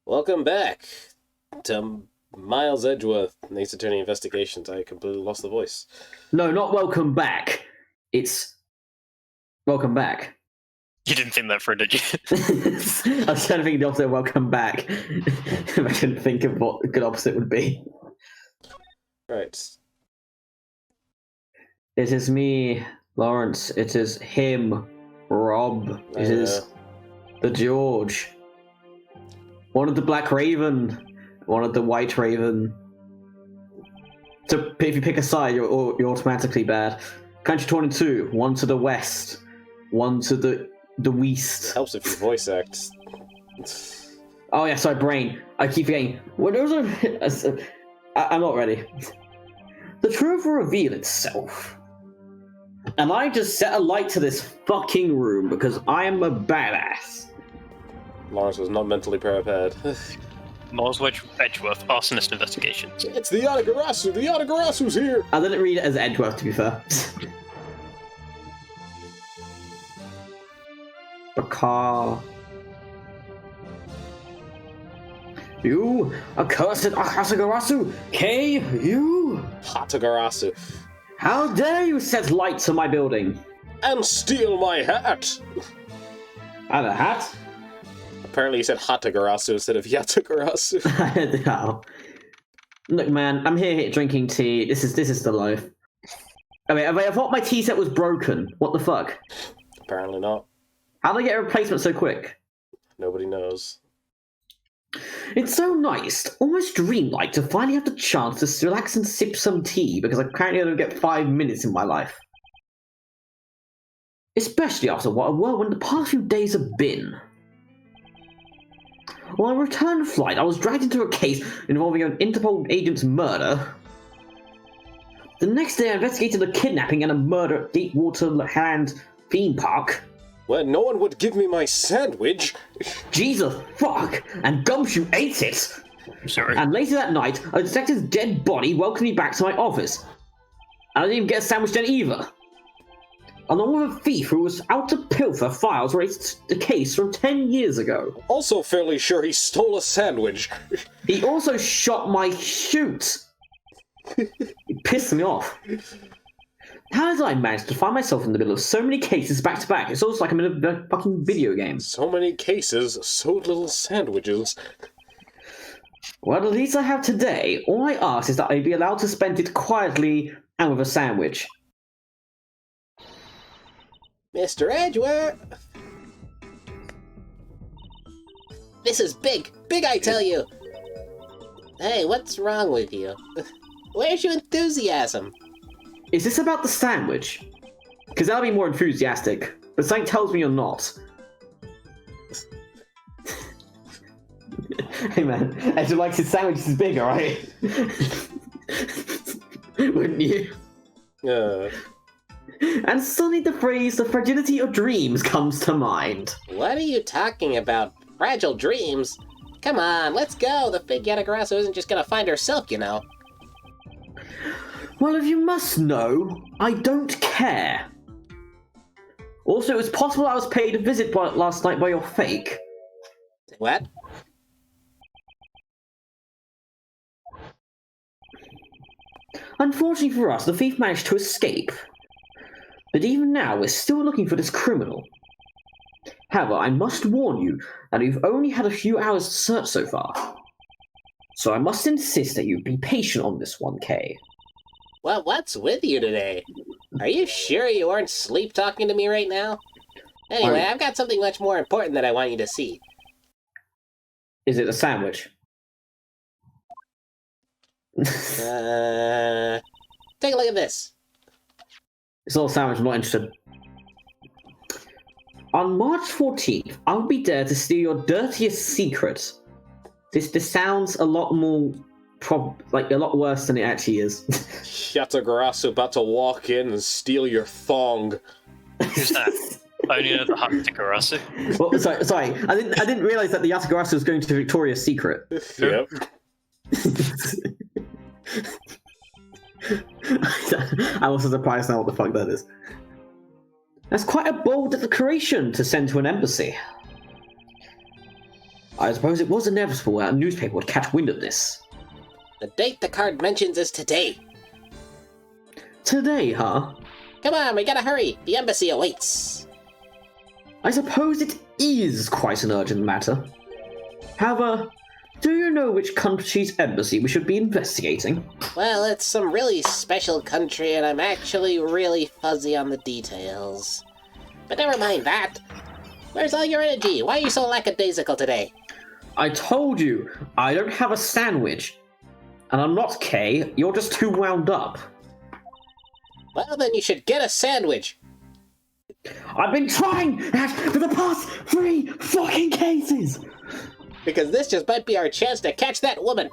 Welcome back to Miles Edgeworth, Ace Attorney Investigations. I completely lost the voice. No, not welcome back. It's welcome back. You didn't think that through, did you? I was trying to think the opposite of welcome back. I couldn't think of what the good opposite would be. Right. It is me, Lawrence. It is him, Rob. It is the George. One of the Black Raven. One of the White Raven. So if you pick a side, you're automatically bad. Country 22. One to the west. One to the west. It helps if you voice act. Oh yeah, sorry, brain. I keep forgetting. I'm not ready. The truth will reveal itself. And I just set a light to this fucking room because I am a badass. Lawrence was not mentally prepared. Miles Edgeworth, arsonist investigation. It's the Yatagarasu! The Yatagarasu's here! I didn't read it as Edgeworth, to be fair. Bakar. You accursed Yatagarasu! K, you! Hatagarasu. How dare you set light to my building? And steal my hat! And a hat? Apparently he said Hatagarasu instead of Yatagarasu. No. Look, man, I'm here drinking tea. This is the life. I thought my tea set was broken. What the fuck? Apparently not. How did I get a replacement so quick? Nobody knows. It's so nice, almost dreamlike, to finally have the chance to relax and sip some tea because I currently only get 5 minutes in my life. Especially after what a whirlwind the past few days have been. On my return flight, I was dragged into a case involving an Interpol agent's murder. The next day, I investigated a kidnapping and a murder at Gatewater Hand theme park. Well, no one would give me my sandwich. Jesus fuck! And Gumshoe ate it! Sorry. And later that night, a detective's dead body welcomed me back to my office. And I didn't even get a sandwich then either. Along with a thief who was out to pilfer files related to the case from 10 years ago. Also fairly sure he stole a sandwich. He also shot my chute. It pissed me off. How did I manage to find myself in the middle of so many cases back to back? It's almost like I'm in a fucking video game. So many cases, so little sandwiches. Well, at least I have today. All I ask is that I be allowed to spend it quietly and with a sandwich. Mr. Edgeworth! This is big! Big, I tell you! Hey, what's wrong with you? Where's your enthusiasm? Is this about the sandwich? Because that'll be more enthusiastic. But something tells me you're not. Hey man, Edge likes his sandwiches bigger, right? Wouldn't you? And suddenly the phrase, the fragility of dreams, comes to mind. What are you talking about? Fragile dreams? Come on, let's go! The big Yatagarasu isn't just gonna find herself, you know. Well, if you must know, I don't care. Also, it was possible I was paid a visit last night by your fake. What? Unfortunately for us, the thief managed to escape. But even now, we're still looking for this criminal. However, I must warn you that we've only had a few hours to search so far. So I must insist that you be patient on this one, Kay. Well, what's with you today? Are you sure you aren't sleep talking to me right now? Anyway, I've got something much more important that I want you to see. Is it a sandwich? Take a look at this. It's not a sandwich, I'm not interested. On March 14th, I'll be there to steal your dirtiest secret. This sounds a lot more... a lot worse than it actually is. Yatagarasu about to walk in and steal your thong. Who's that? I only know the Hatagarasu. Well, sorry. I didn't realize that the Yatagarasu was going to Victoria's Secret. Yep. I'm also surprised now what the fuck that is. That's quite a bold declaration to send to an embassy. I suppose it was inevitable that a newspaper would catch wind of this. The date the card mentions is today. Today, huh? Come on, we gotta hurry. The embassy awaits. I suppose it is quite an urgent matter. However, do you know which country's embassy we should be investigating? Well, it's some really special country, and I'm actually really fuzzy on the details. But never mind that. Where's all your energy? Why are you so lackadaisical today? I told you, I don't have a sandwich. And I'm not Kay, you're just too wound up. Well, then you should get a sandwich. I've been trying that for the past 3 fucking cases! Because this just might be our chance to catch that woman.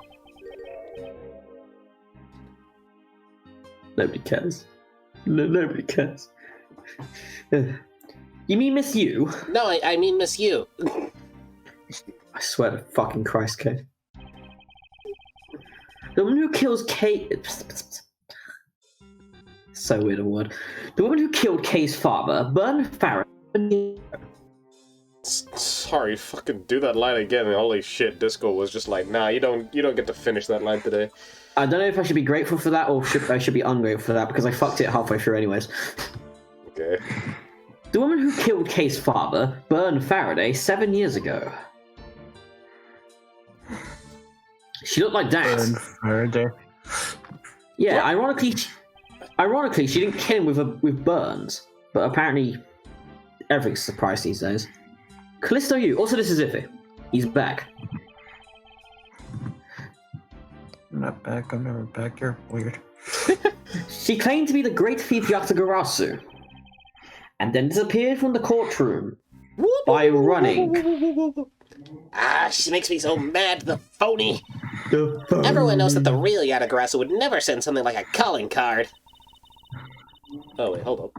Nobody cares. Nobody cares. You mean Miss You? No, I mean Miss You. I swear to fucking Christ, Kate. The woman who kills Kate... So weird a word. The woman who killed Kay's father, Bern Farron... Sorry, fucking do that line again. Holy shit, Disco was just like, nah, you don't get to finish that line today. I don't know if I should be grateful for that or I should be ungrateful for that because I fucked it halfway through anyways. Okay. The woman who killed Kay's father, Bern Faraday, 7 years ago. She looked like that. Burn Faraday. Yeah, ironically, she didn't kill him with burns, but apparently everything's a surprise these days. Callisto U, also this is Iffy. He's back. I'm not back, I'm never back, you're weird. She claimed to be the great thief Yatagarasu, and then disappeared from the courtroom by running. Ah, she makes me so mad, the phony. Everyone knows that the real Yatagarasu would never send something like a calling card. Oh wait, hold up.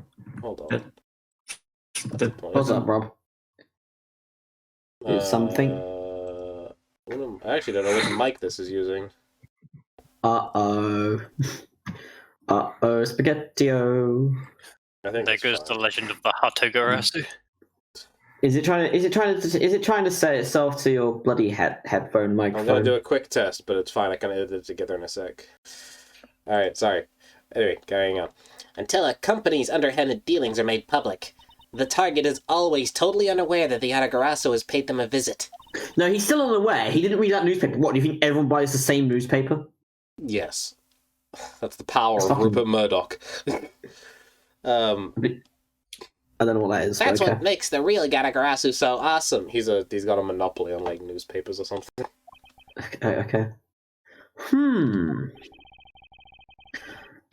What's up, Rob? Is something? I actually don't know which mic this is using. Uh-oh, Spaghetti-O. I think There it's goes fine. the legend of the Hatogarasu. Is it trying to say itself to your bloody headphone I'm microphone? gonna do a quick test, but it's fine. I can edit it together in a sec. Alright, sorry. Anyway, carrying on. Until a company's underhanded dealings are made public, the target is always totally unaware that the Yatagarasu has paid them a visit. No, he's still unaware. He didn't read that newspaper. What, do you think everyone buys the same newspaper? Yes. That's the power It's of fucking- Rupert Murdoch. I don't know what that is. That's but okay. what makes the real Yatagarasu so awesome. He's got a monopoly on like newspapers or something. Okay.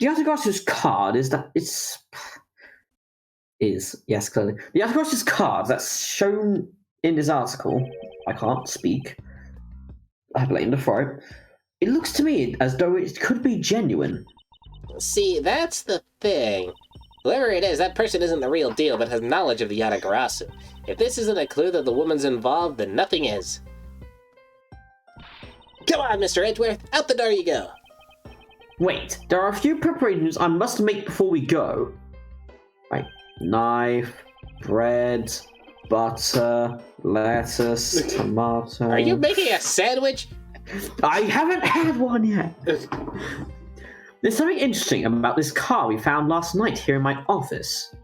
The Yatagarasu's card yes, clearly. The Yatagarasu's card that's shown in this article, I can't speak. I blame the throat. It looks to me as though it could be genuine. See, that's the thing. Whoever it is, that person isn't the real deal, but has knowledge of the Yatagarasu. If this isn't a clue that the woman's involved, then nothing is. Come on, Mr. Edgeworth, out the door you go. Wait, there are a few preparations I must make before we go. Right, knife, bread, butter, lettuce, tomato. Are you making a sandwich? I haven't had one yet. There's something interesting about this car we found last night here in my office.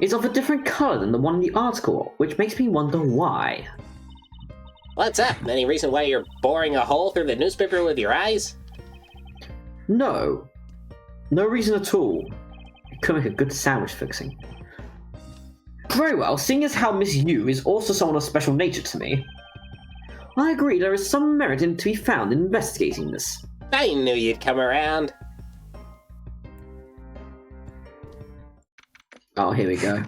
It's of a different color than the one in the article, which makes me wonder why. What's up? Any reason why you're boring a hole through the newspaper with your eyes? No reason at all. It could make a good sandwich fixing. Very well, seeing as how Miss Yu is also someone of special nature to me, I agree there is some merit to be found in investigating this. I knew you'd come around. Oh, here we go.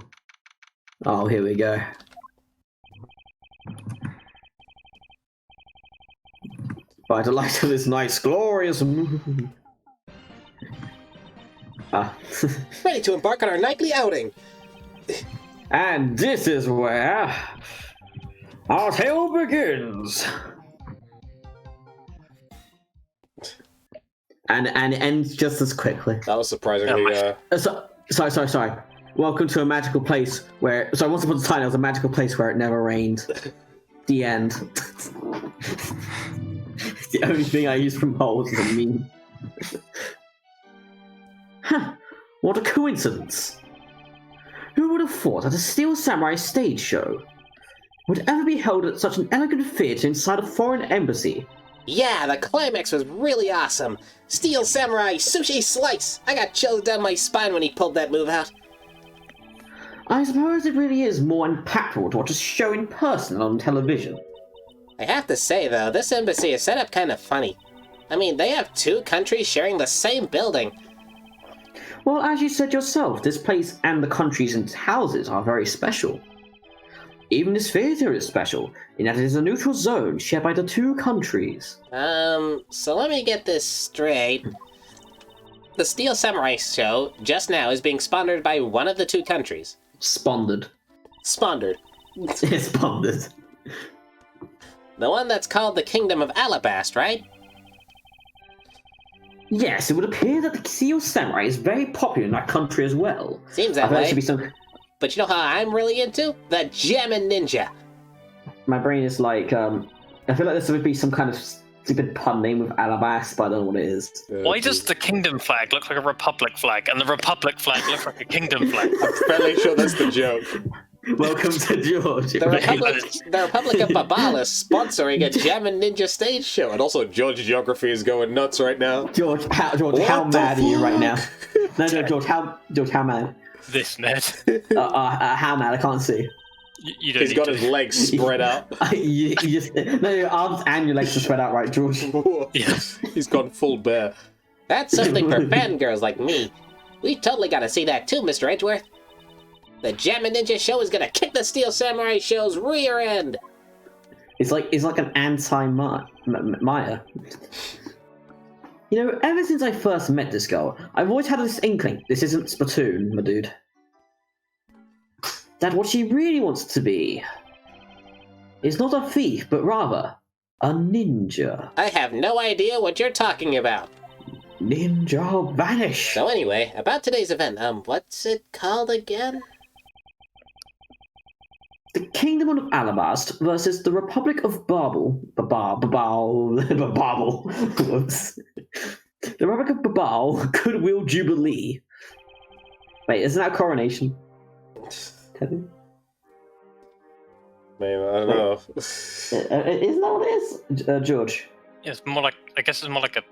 By the light of this night's glorious moon. Ready to embark on our nightly outing. And this is where our tale begins. And ends just as quickly. That was surprisingly. Sorry. Welcome to a magical place where... So once upon a time, there was a magical place where it never rained. The end. It's the only thing I use from holes is a meme. Huh. What a coincidence. Who would have thought that a Steel Samurai stage show would ever be held at such an elegant theatre inside a foreign embassy? Yeah, the climax was really awesome. Steel Samurai Sushi Slice! I got chills down my spine when he pulled that move out. I suppose it really is more impactful to watch a show in person on television. I have to say, though, this embassy is set up kind of funny. I mean, they have 2 countries sharing the same building. Well, as you said yourself, this place and the countries and houses are very special. Even this theatre is special, in that it is a neutral zone shared by the 2 countries. So let me get this straight. The Steel Samurai show, just now, is being sponsored by one of the 2 countries. Sponsored. Sponsored. Sponsored. The one that's called the Kingdom of Alabast, right? Yes, it would appear that the Steel Samurai is very popular in that country as well. Seems that I've heard there way. should be some... But you know how I'm really into? The Gemin Ninja. My brain is like, I feel like this would be some kind of stupid pun name with Alabast, but I don't know what it is. Why does the kingdom flag look like a republic flag, and the republic flag look like a kingdom flag? I'm fairly sure that's the joke. Welcome to George. The Republic of Babal is sponsoring a Gemin Ninja stage show. And also, George Geography is going nuts right now. George, how What the mad are you right fuck? now? No, George, how mad? This mad. How mad? I can't see. You don't He's need got to. his legs spread out. you just no, your arms and your legs are spread out, right, George? Yes. He's gone full bear. That's something for fangirls like me. We totally gotta see that too, Mr. Edgeworth. The Gemin Ninja show is gonna kick the Steel Samurai show's rear end. It's like an anti-Maya. You know, ever since I first met this girl, I've always had this inkling. This isn't Splatoon, my dude. That what she really wants to be is not a thief, but rather a ninja. I have no idea what you're talking about. Ninja vanish. So anyway, about today's event, what's it called again? The Kingdom of Alabast versus the Republic of Babel. Babel. Whoops. The Republic of Babel Goodwill Jubilee. Wait, isn't that coronation? Man, I don't know. Isn't that what it is? George. It's more like, I guess it's more like a...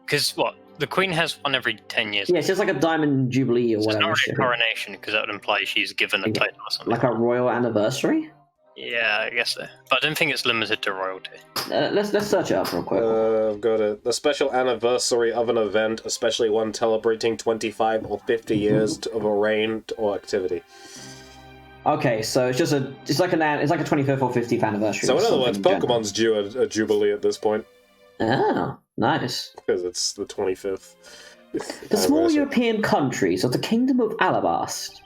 Because what? The Queen has one every 10 years. Yeah, it's just like a diamond jubilee or So it's whatever. not really shit. a coronation, because that would imply she's given a title or something. Like a royal anniversary? Yeah, I guess so. But I don't think it's limited to royalty. Let's search it up real quick. I've got it. The special anniversary of an event, especially one celebrating 25 or 50 years of a reign or activity. Okay, so it's like a 25th or 50th anniversary. So or in other words, something in general. Pokemon's due a jubilee at this point, Oh, nice. because it's the 25th. The small anniversary. European countries of the Kingdom of Alabast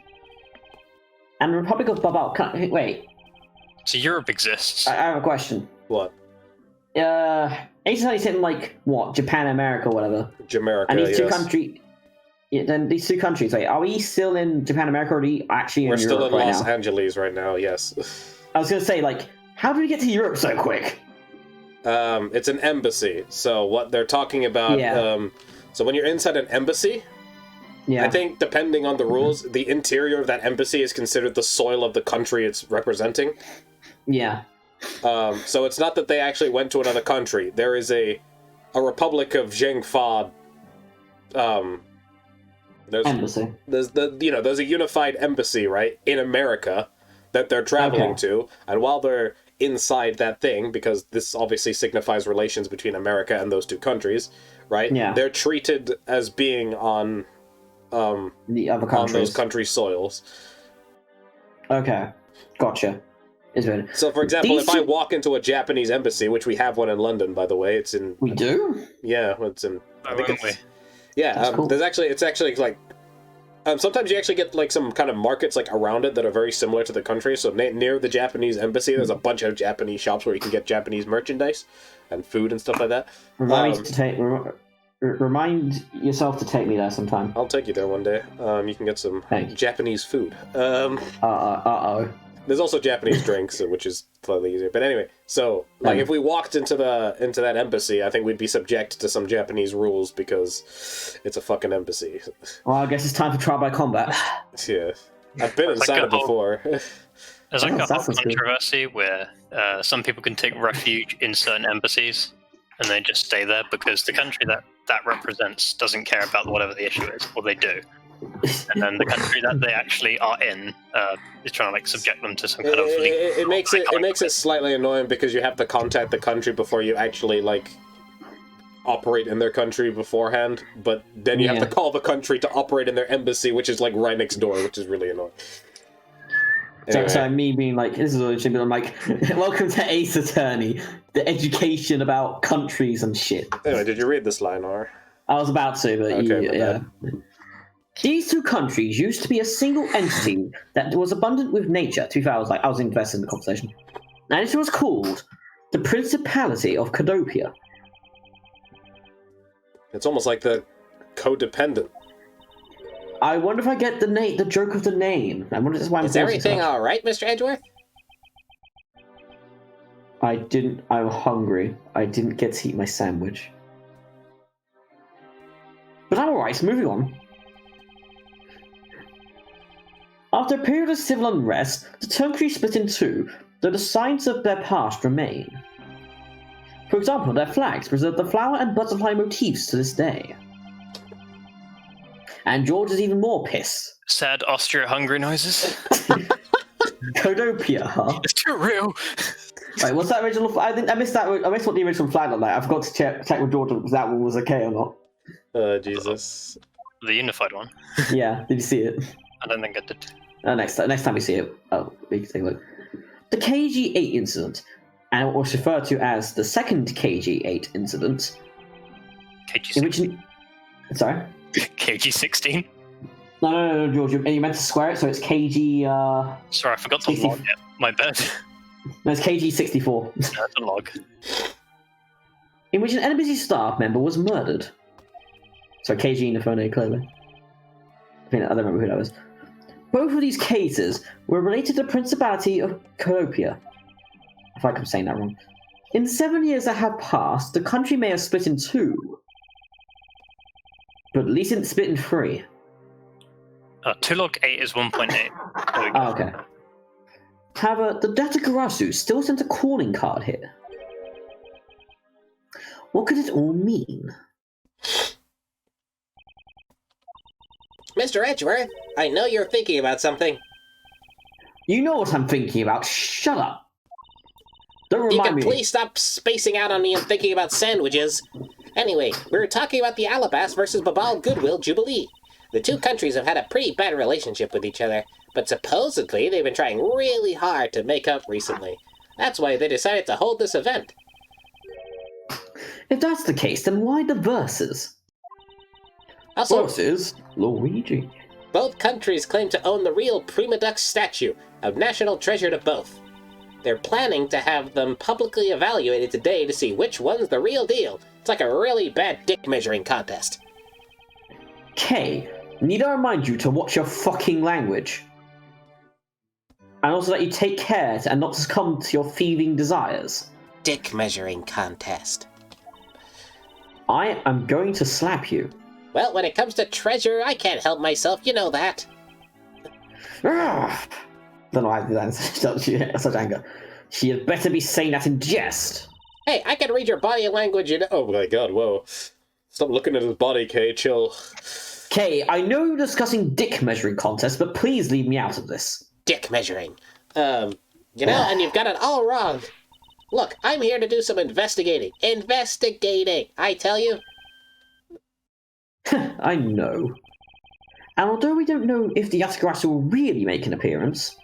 and the Republic of Babel. Wait, So Europe exists. I have a question. What? 1897, like what? Japan, America, whatever. Jamaica, And these two yes. countries. Yeah, then these 2 countries. Wait, are we still in Japan, America, or are we actually in We're Europe still in right Los now? Angeles right now, yes. I was gonna say, like, how did we get to Europe so quick? It's an embassy. So what they're talking about, Yeah. so when you're inside an embassy, Yeah. I think depending on the rules, the interior of that embassy is considered the soil of the country it's representing. Yeah. So it's not that they actually went to another country. There is a Republic of Zhengfa. Embassy. There's a unified embassy, right, in America that they're traveling to, and while they're inside that thing, because this obviously signifies relations between America and those 2 countries, right? Yeah. They're treated as being on The other on countries. those country soils. Okay. Gotcha. Is it? So, for example, These if I two- walk into a Japanese embassy, which we have one in London, by the way, it's in We do? yeah, it's in. I think Won't we? it's yeah. That's cool. It's actually like. Sometimes you actually get like some kind of markets like around it that are very similar to the country. So near the Japanese embassy, there's a bunch of Japanese shops where you can get Japanese merchandise and food and stuff like that. Remind me to take. Remind yourself to take me there sometime. I'll take you there one day. You can get some Thanks. Japanese food. Uh-oh. There's also Japanese drinks, which is slightly easier. But anyway, so like if we walked into that embassy, I think we'd be subject to some Japanese rules because it's a fucking embassy. Well, I guess it's time for trial by combat. Yeah, I've been inside it before. There's like a that whole sounds good. controversy where some people can take refuge in certain embassies and they just stay there because the country that represents doesn't care about whatever the issue is, or they do. And then the country that they actually are in is trying to like subject them to some kind of legal. It makes it slightly annoying because you have to contact the country before you actually like operate in their country beforehand, but then you have to call the country to operate in their embassy, which is like right next door, which is really annoying. Anyway. So me being like, this is what it should be. I'm like, welcome to Ace Attorney, the education about countries and shit. Anyway, did you read this line, or? I was about to, but Okay, yeah. These two countries used to be a single entity that was abundant with nature. To be fair, I was invested in the conversation. And it was called the Principality of Cadopia. It's almost like the codependent. I wonder if I get the joke of the name. I wonder if that's why I'm Is everything all right, Mr. Edgeworth? I'm hungry. I didn't get to eat my sandwich. But I'm alright, moving on. After a period of civil unrest, the country split in two, though the signs of their past remain. For example, their flags preserve the flower and butterfly motifs to this day. And George is even more pissed. Sad Austria-Hungary noises. Codopia, huh? It's too real. Right, what's that original? I missed that. I missed what the original flag looked like. I forgot to check with George if that one was okay or not. Jesus. The unified one. Yeah, did you see it? I don't think I did. Next time we see it, we can take a look. The KG-8 incident, and what was referred to as the second KG-8 incident, in which... Sorry? KG-16? No, George, you meant to square it, so it's KG... Sorry, I forgot to log it. My bad. No, it's KG-64. That's a log. In which an embassy staff member was murdered. So KG Nafone, clearly. I don't remember who that was. Both of these cases were related to the Principality of Cadopia. I feel like I'm saying that wrong. In the 7 years that have passed, the country may have split in two. But at least it didn't split in three. 2log8 is 1.8. Oh, okay. However, the Datagarasu still sent a calling card here. What could it all mean? Mr. Edgeworth, I know you're thinking about something. You know what I'm thinking about. Shut up. Don't You remind can me. please stop spacing out on me and thinking about sandwiches. Anyway, we were talking about the Alabas versus Babal Goodwill Jubilee. The two countries have had a pretty bad relationship with each other, but supposedly they've been trying really hard to make up recently. That's why they decided to hold this event. If that's the case, then why the verses? Also, Versus Luigi. both countries claim to own the real Prima Duck statue, a national treasure to both. They're planning to have them publicly evaluated today to see which one's the real deal. It's like a really bad dick measuring contest. Kay, need I remind you to watch your fucking language? And also that you take care and not succumb to your thieving desires. Dick measuring contest. I am going to slap you. Well, when it comes to treasure, I can't help myself, you know that. Don't know why I did that in such anger. She had better be saying that in jest. Hey, I can read your body language, you know. Oh my god, whoa. Stop looking at his body, Kay, chill. Kay, I know you're discussing dick measuring contests, but please leave me out of this. Dick measuring. You know, and you've got it all wrong. Look, I'm here to do some investigating. Investigating, I tell you. I know. And although we don't know if the Yatagarasu will really make an appearance,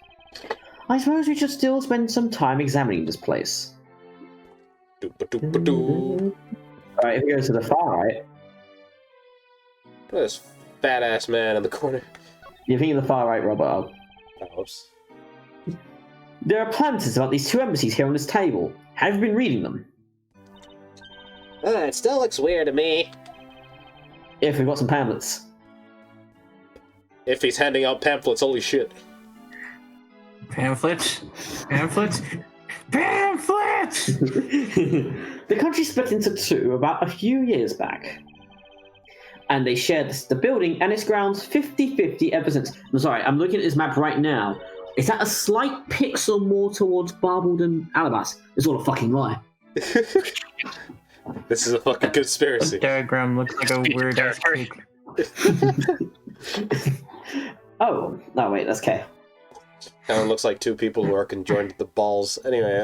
I suppose we should still spend some time examining this place. Doop-a-doop-a-doo. Alright, if we go to the far right... Look at this fat-ass man in the corner. You're thinking the far right, Robert. Oops. There are plans about these two embassies here on this table. Have you been reading them? It still looks weird to me. If we've got some pamphlets. If he's handing out pamphlets, holy shit. Pamphlets? Pamphlets? Pamphlets! The country split into two about a few years back. And they shared the building and its grounds 50-50 ever since. I'm sorry, I'm looking at this map right now. Is that a slight pixel more towards Barble than Alabas? It's all a fucking lie. This is a fucking conspiracy. The diagram looks like a weird ass cake. Oh, no, wait, that's K. Kind of looks like two people who are conjoined at the balls. Anyway,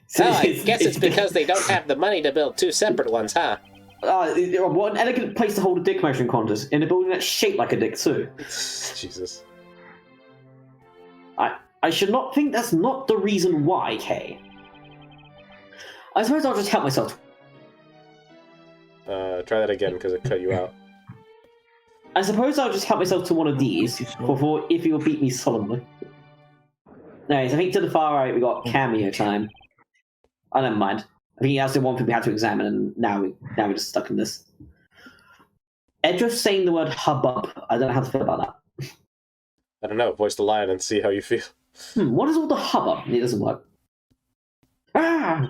So I guess it's because they don't have the money to build two separate ones, huh? What an elegant place to hold a dick measuring contest in a building that's shaped like a dick too. Jesus. I should not think that's not the reason why, Kay. I suppose I'll just help myself. Try that again, because it cut you out. I suppose I'll just help myself to one of these before if you'll beat me solemnly. Anyways, I think to the far right we got cameo time. Oh, never mind. I think that's the one thing we had to examine, and now we're just stuck in this. Edgeworth saying the word hubbub. I don't know how to feel about that. I don't know. Voice the lion and see how you feel. What is all the hubbub? It doesn't work. Ah!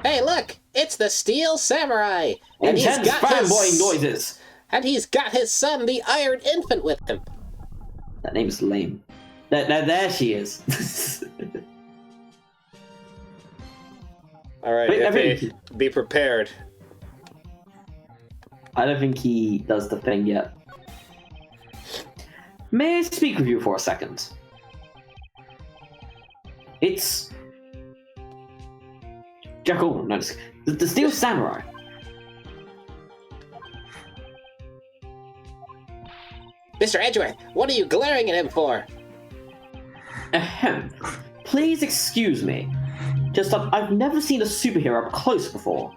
Hey, look! It's the Steel Samurai! And Intense fanboying noises! And he's got his son, the Iron Infant, with him. That name is lame. There she is. Alright, be prepared. I don't think he does the thing yet. May I speak with you for a second? It's... Jackal, no, the Steel Samurai. Mr. Edgeworth, what are you glaring at him for? Ahem. Please excuse me. Just I've never seen a superhero up close before.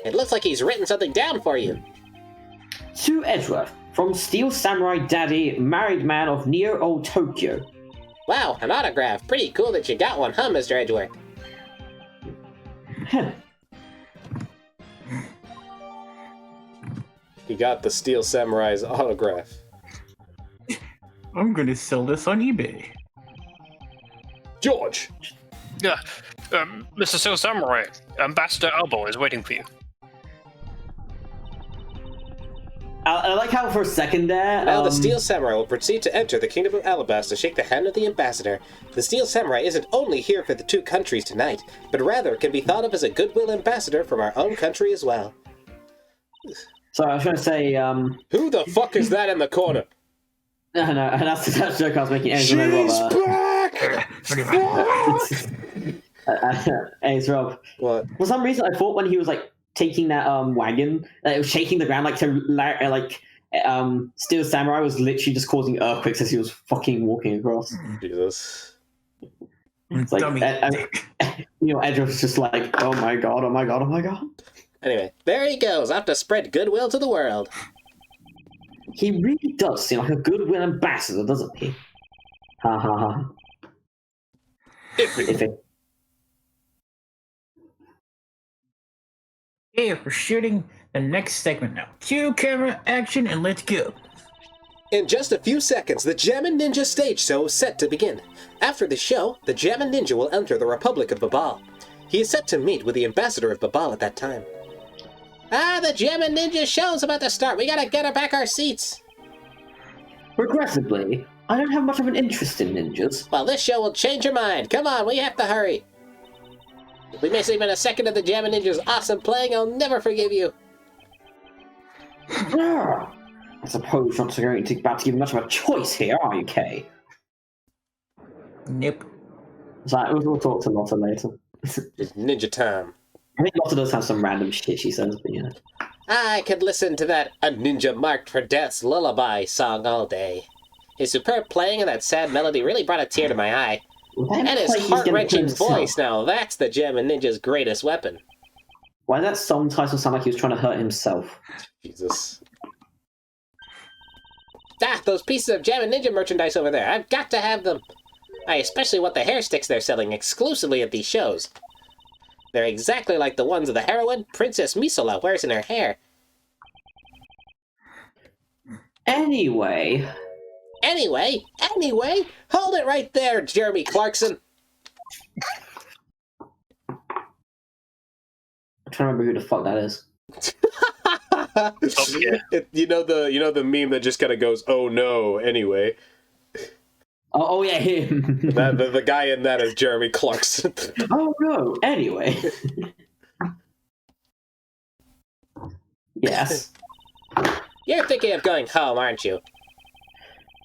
It looks like he's written something down for you. To Edgeworth, from Steel Samurai Daddy, married man of Neo Old Tokyo. Wow, an autograph. Pretty cool that you got one, huh, Mr. Edgeworth? He got the Steel Samurai's autograph. I'm gonna sell this on eBay. George! Yeah, Mr. Steel Samurai, Ambassador Elbow is waiting for you. I like how for a second there... Now the Steel Samurai will proceed to enter the Kingdom of Alabas to shake the hand of the ambassador. The Steel Samurai isn't only here for the two countries tonight, but rather can be thought of as a goodwill ambassador from our own country as well. So I was going to say... Who the fuck is that in the corner? No, and that's the joke I was making. She's back! Hey, Rob. What? For some reason, I thought when he was like taking that wagon, that it was shaking the ground Steel Samurai was literally just causing earthquakes as he was fucking walking across. Jesus. It's like, Edge was just like, oh my god, oh my god, oh my god. Anyway, there he goes, off to spread goodwill to the world. He really does seem like a goodwill ambassador, doesn't he? Ha ha ha. Iffy. Hey, we're shooting the next segment now. Cue camera action and let's go. In just a few seconds, the Jammin' Ninja stage show is set to begin. After the show, the Jammin' Ninja will enter the Republic of Babal. He is set to meet with the ambassador of Babal at that time. Ah, the Jammin' Ninja show's about to start. We gotta get her back our seats. Regrettably, I don't have much of an interest in ninjas. Well, this show will change your mind. Come on, we have to hurry. If we miss even a second of the Jammin' Ninja's awesome playing, I'll never forgive you. I suppose you're not going to about to give much of a choice here, are you, Kay? Nope. So we'll talk to Lotta later. It's ninja time. I think Lotta does have some random shit she says, but yeah. I could listen to that A Ninja Marked for Death's Lullaby song all day. His superb playing and that sad melody really brought a tear to my eye. And his heart-wrenching voice, now that's the Jammin' Ninja's greatest weapon. Why did that song title sound like he was trying to hurt himself? Jesus. Ah, those pieces of Jammin' Ninja merchandise over there. I've got to have them. I especially want the hair sticks they're selling exclusively at these shows. They're exactly like the ones the heroine, Princess Misula, wears in her hair. Anyway, Anyway, hold it right there, Jeremy Clarkson. I'm trying to remember who the fuck that is. Yeah. You know the meme that just kind of goes, "Oh no!" Anyway, Oh yeah, him. the guy in that is Jeremy Clarkson. Oh no, anyway. Yes. You're thinking of going home, aren't you?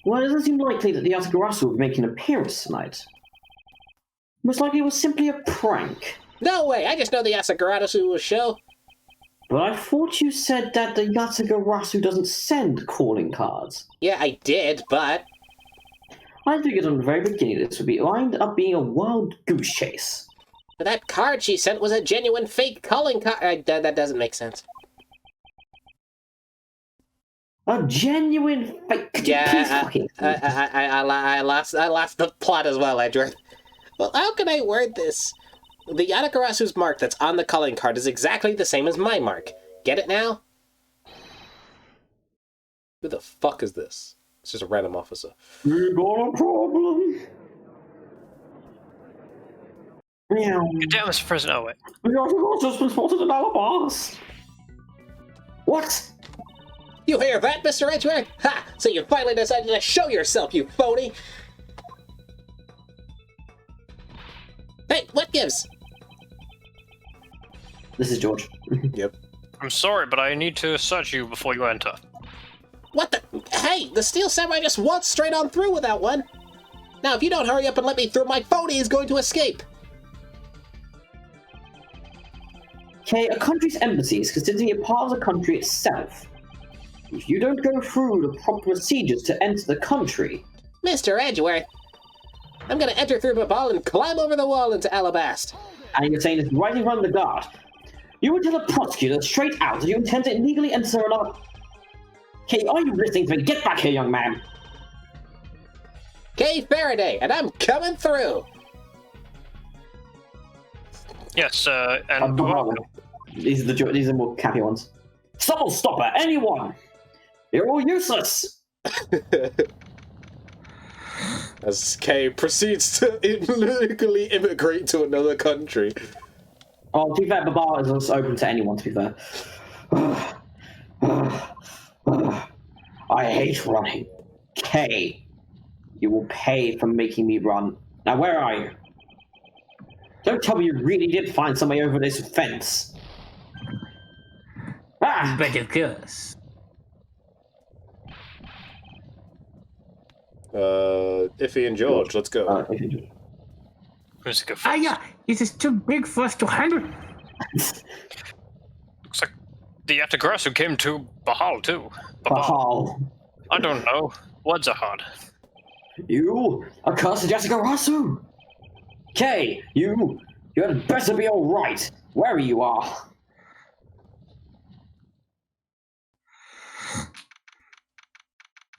Well, it doesn't seem likely that the Yatagarasu would make an appearance tonight. Most likely it was simply a prank. No way, I just know the Asagarasu will show. But I thought you said that the Yatagarasu doesn't send calling cards. Yeah, I did, but... I figured from the very beginning this would wind up being a wild goose chase. But that card she sent was a genuine fake calling card. That doesn't make sense. A genuine fake. Could you please fucking... I lost the plot as well, Edward. Well, how can I word this? The Yatakarasu's mark that's on the calling card is exactly the same as my mark. Get it now? Who the fuck is this? It's just a random officer. We got a problem. Meow. Good damn, Mr. President. Oh, wait. The Yatagarasu's been spotted in Alabas. What? You hear that, Mr. Edgeworth? Ha! So you finally decided to show yourself, you phony! Hey, what gives? This is George. Yep. I'm sorry, but I need to search you before you enter. What the? Hey, the Steel Samurai just waltzed straight on through without one. Now, if you don't hurry up and let me through, my phony is going to escape. Okay, a country's embassy is considered a part of the country itself. If you don't go through the proper procedures to enter the country... Mr. Edgeworth, I'm gonna enter through Babal and climb over the wall into Alabast. And you're saying this right in front of the guard. You would tell a prosecutor straight out that you intend to illegally enter another... Okay, are you listening to me? Get back here, young man! Kay Faraday, and I'm coming through! Yes, and These are more cappy ones. Someone stop her! Anyone! You're all useless! As Kay proceeds to illegally immigrate to another country. Oh, to be fair, Babar is also open to anyone, to be fair. I hate running. Kay, you will pay for making me run. Now, where are you? Don't tell me you really did find somebody over this fence. Ah! But of course. Iffy and George, let's go. who's a good Ah, face? yeah, this is too big for us to handle. Looks like the Yatagarasu came to Bahal too. Bahal. I don't know. Words are hard. You accursed Yatagarasu! Kay, you had better be alright, wherever you are.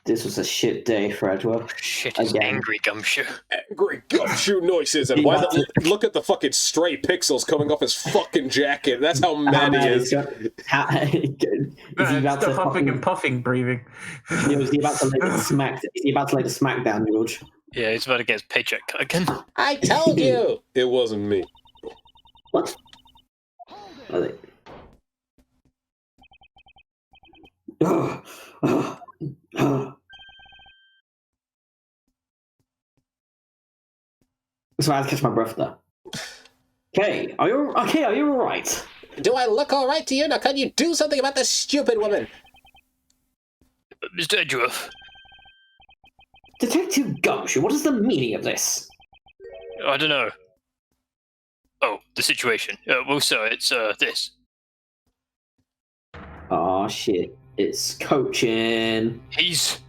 This was a shit day for Edward. Shit, is Again. angry gumshoe. Angry gumshoe noises, and why look at the fucking stray pixels coming off his fucking jacket. That's how mad he is. Is he about the to huffing fucking, and puffing breathing. is he about to lay the smack? Is he about to lay the smack down, George? Yeah, he's about to get his paycheck cut again. I told you! It wasn't me. What? Are they... So I had to catch my breath there. Okay, are you alright? Do I look alright to you? Now can you do something about this stupid woman? Mr. Edgeworth, Detective Gumshoe, what is the meaning of this? I don't know. Oh, the situation. Well, sir, it's this. Oh shit, it's coaching. He's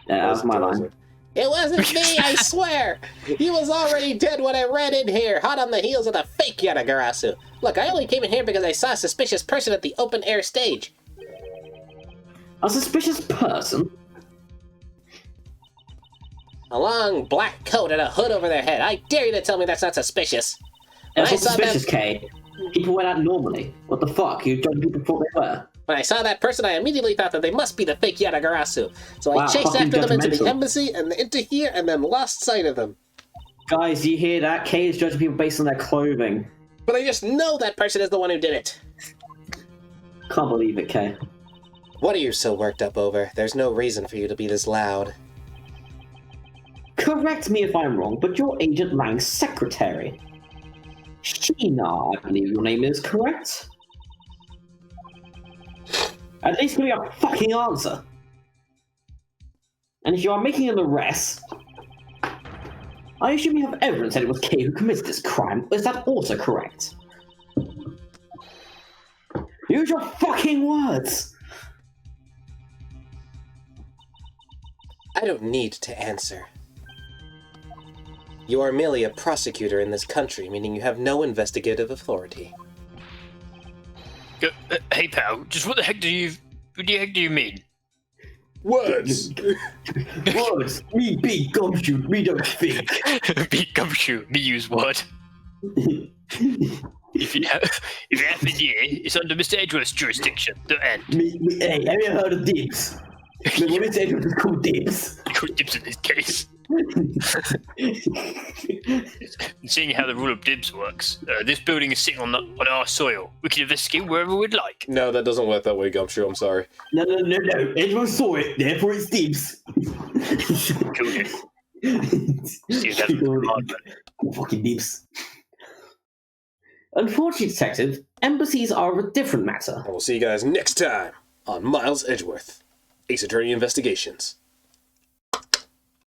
Yeah, that was my line. It wasn't me, I swear! He was already dead when I ran in here, hot on the heels of the fake Yatagarasu. Look, I only came in here because I saw a suspicious person at the open-air stage. A suspicious person? A long black coat and a hood over their head. I dare you to tell me that's not suspicious. That's I not saw that- suspicious, Kay. People went out normally. What the fuck? You judging people before they were? When I saw that person, I immediately thought that they must be the fake Yatagarasu. So I Wow, chased fucking after them into the judgmental. embassy and into here, and then lost sight of them. Guys, do you hear that? Kay is judging people based on their clothing. But I just know that person is the one who did it. Can't believe it, Kay. What are you so worked up over? There's no reason for you to be this loud. Correct me if I'm wrong, but you're Agent Lang's secretary. Sheena, I believe your name is, correct? At least give me a fucking answer. And if you are making an arrest, I assume you have evidence that it was Kay who committed this crime. Is that also correct? Use your fucking words! I don't need to answer. You are merely a prosecutor in this country, meaning you have no investigative authority. Hey pal, just what the heck do you mean? Words! Words! Me big gumshoe, me don't think. Big gumshoe, me use word. If it happened here, it's under Mr. Edgeworth's jurisdiction. The end. Hey, have you heard of dibs? What is it? It's called dibs. Called dibs in this case. Seeing how the rule of dibs works, this building is sitting on our soil. We can investigate wherever we'd like. No, that doesn't work that way, Gumshoe, I'm sorry. No. Edgeworth saw it, therefore it's dibs. Killed it. See, that's the commandment. Fucking dibs. Unfortunately, Detective, embassies are a different matter. And we'll see you guys next time on Miles Edgeworth, Ace Attorney Investigations.